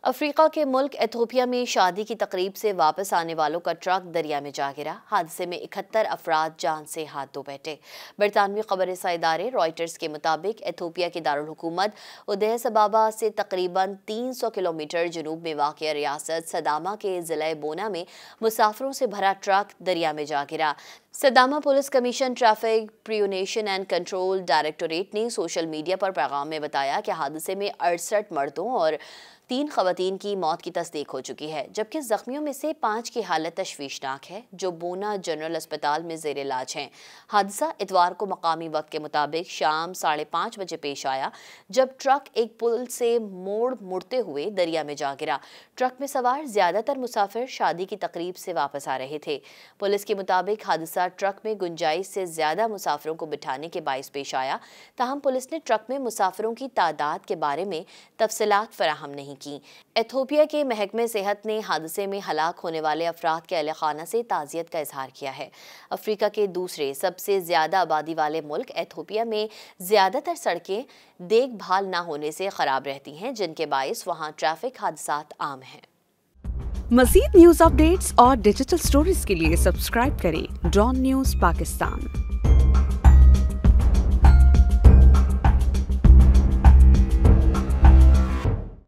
Africa के मुल्क Ethiopia में शादी की तकरीब से वापस आने वालों का ट्रक दरिया में जा गिरा। हादसे में 71 अफराद जान से हाथ धो बैठे। बरतानवी खबररसा इदारे रॉयटर्स के मुताबिक एथोपिया की दारुल हुकूमत उदैस अबाबा से तकरीबन 300 किलोमीटर जनूब में वाक़िया रियासत सदामा के ज़िला बोना में मुसाफिरों से भरा ट्रक दरिया में जा गिरा। सदामा पुलिस कमीशन ट्रैफिक प्रियोनेशन एंड कंट्रोल डायरेक्टोरेट ने सोशल मीडिया पर पैगाम में बताया कि हादसे में 68 मर्दों और 3 खवातीन की मौत की तस्दीक हो चुकी है, जबकि जख्मियों में से 5 की हालत तशवीशनाक है, जो बोना जनरल अस्पताल में ज़ेर इलाज हैं। हादसा इतवार को मकामी वक्त के मुताबिक शाम 5:30 बजे पेश आया, जब ट्रक एक पुल से मुड़ते हुए दरिया में जा गिरा। ट्रक में सवार ज़्यादातर मुसाफिर शादी की तकरीब से वापस आ रहे थे। पुलिस के मुताबिक हादसा ट्रक में गुंजाइश से ज़्यादा मुसाफिरों को बिठाने के बाइस पेश आया। ताहम पुलिस ने ट्रक में मुसाफिरों की तादाद के बारे में तफसीलात फराहम नहीं की। एथोपिया के महकमे सेहत ने हादसे में हलाक होने वाले अफराद के अहले खाना से ताज़ियत का इजहार किया है। अफ्रीका के दूसरे सबसे ज़्यादा आबादी वाले मुल्क एथोपिया में ज़्यादातर सड़कें देखभाल न होने से ख़राब रहती हैं, जिनके बाइस वहाँ ट्रैफिक हादसात आम हैं। मज़ीद न्यूज़ अपडेट्स और डिजिटल स्टोरीज के लिए सब्सक्राइब करें डॉन न्यूज़ पाकिस्तान।